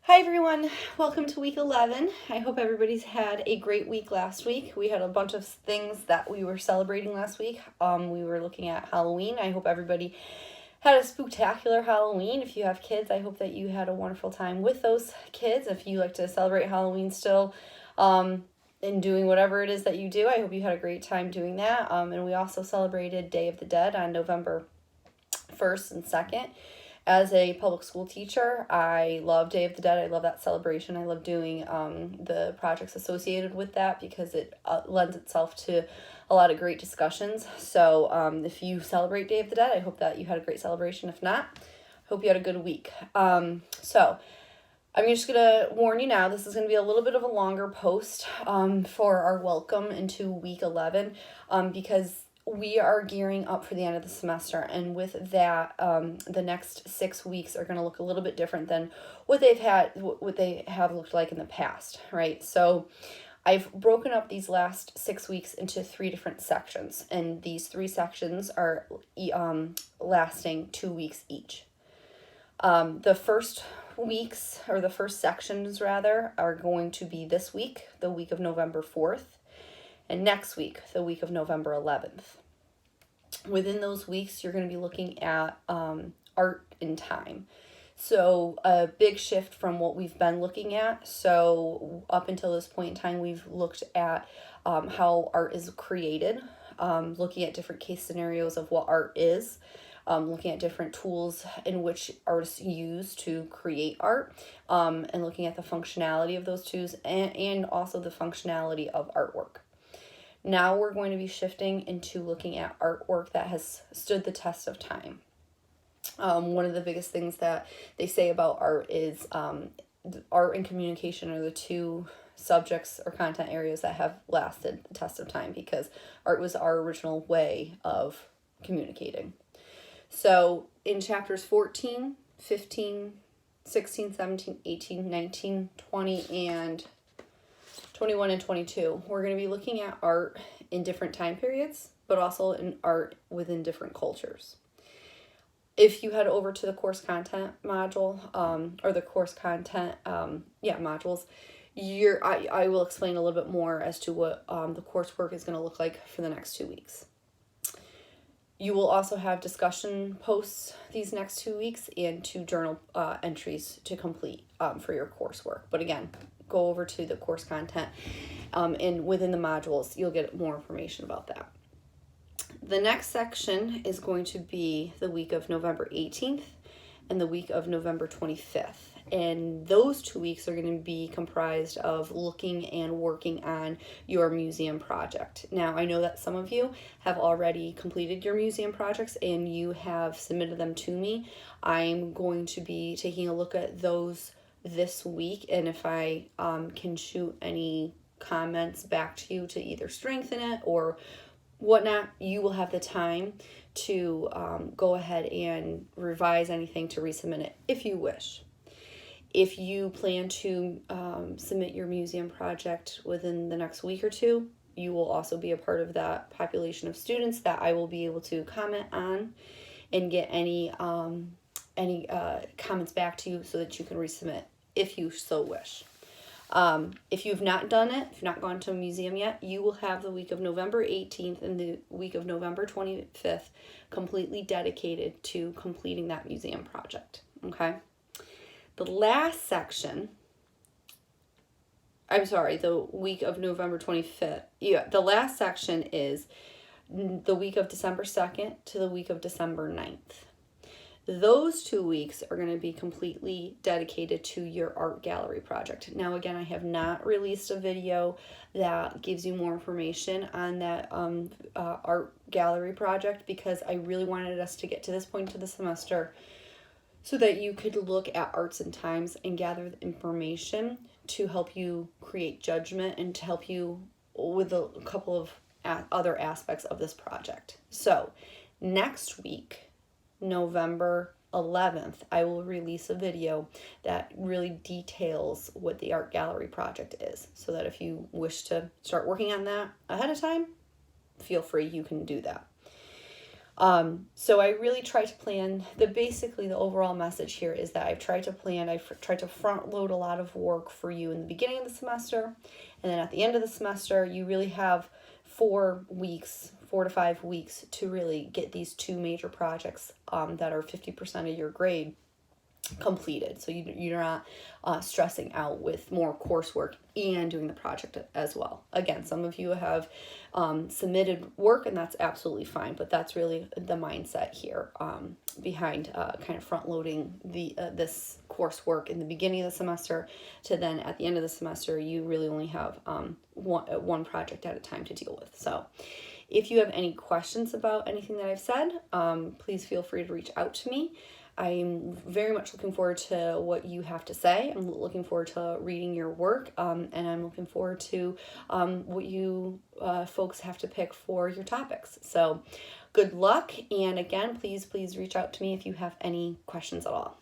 Hi everyone, welcome to week 11. I hope everybody's had a great week last week. We had a bunch of things that we were celebrating last week. We were looking at Halloween. I hope everybody had a spectacular Halloween. If you have kids, I hope that you had a wonderful time with those kids. If you like to celebrate Halloween still, and doing whatever it is that you do, I hope you had a great time doing that. And we also celebrated Day of the Dead on November 1st and 2nd. As a public school teacher, I love Day of the Dead. I love that celebration. I love doing the projects associated with that because it lends itself to a lot of great discussions. So if you celebrate Day of the Dead, I hope that you had a great celebration. If not, I hope you had a good week. So I'm just going to warn you now, this is going to be a little bit of a longer post for our welcome into week 11 because we are gearing up for the end of the semester, and with that, the next 6 weeks are going to look a little bit different than what they have looked like in the past, right? So I've broken up these last 6 weeks into 3 different sections, and these 3 sections are lasting 2 weeks each. The first weeks, or the first sections rather, are going to be this week, the week of November 4th, and next week, the week of November 11th. Within those weeks, you're going to be looking at art in time. So a big shift from what we've been looking at. So up until this point in time, we've looked at how art is created, looking at different case scenarios of what art is, looking at different tools in which artists use to create art, and looking at the functionality of those tools and also the functionality of artwork. Now we're going to be shifting into looking at artwork that has stood the test of time. One of the biggest things that they say about art is art and communication are the 2 subjects or content areas that have lasted the test of time because art was our original way of communicating. So in chapters 14, 15, 16, 17, 18, 19, 20, and 21 and 22, we're going to be looking at art in different time periods, but also in art within different cultures. If you head over to the course content module, or the course content, modules, I will explain a little bit more as to what the coursework is going to look like for the next 2 weeks. You will also have discussion posts these next 2 weeks and 2 journal entries to complete for your coursework. But again, go over to the course content, and within the modules, you'll get more information about that. The next section is going to be the week of November 18th and the week of November 25th. And those 2 weeks are going to be comprised of looking and working on your museum project. Now, I know that some of you have already completed your museum projects and you have submitted them to me. I'm going to be taking a look at those this week, and if I can shoot any comments back to you to either strengthen it or whatnot, you will have the time to go ahead and revise anything to resubmit it if you wish. If you plan to submit your museum project within the next week or 2, you will also be a part of that population of students that I will be able to comment on and get any comments back to you so that you can resubmit if you so wish. If you've not done it, if you've not gone to a museum yet, you will have the week of November 18th and the week of November 25th completely dedicated to completing that museum project. Okay? The last section, the week of November 25th. Yeah, the last section is the week of December 2nd to the week of December 9th. Those 2 weeks are going to be completely dedicated to your art gallery project. Now, again, I have not released a video that gives you more information on that art gallery project because I really wanted us to get to this point of the semester so that you could look at arts and times and gather the information to help you create judgment and to help you with a couple of other aspects of this project. So, next week, November 11th, I will release a video that really details what the art gallery project is, so that if you wish to start working on that ahead of time, feel free, you can do that. So I really try to plan basically the overall message here is that I've tried to front load a lot of work for you in the beginning of the semester. And then at the end of the semester, you really have 4 weeks, 4 to 5 weeks to really get these 2 major projects that are 50% of your grade completed, so you're not stressing out with more coursework and doing the project as well. Again, some of you have submitted work, and that's absolutely fine, but that's really the mindset here behind kind of front loading this coursework in the beginning of the semester to then at the end of the semester you really only have one project at a time to deal with. So if you have any questions about anything that I've said, please feel free to reach out to me. I'm very much looking forward to what you have to say. I'm looking forward to reading your work, and I'm looking forward to what you folks have to pick for your topics. So good luck, and again, please reach out to me if you have any questions at all.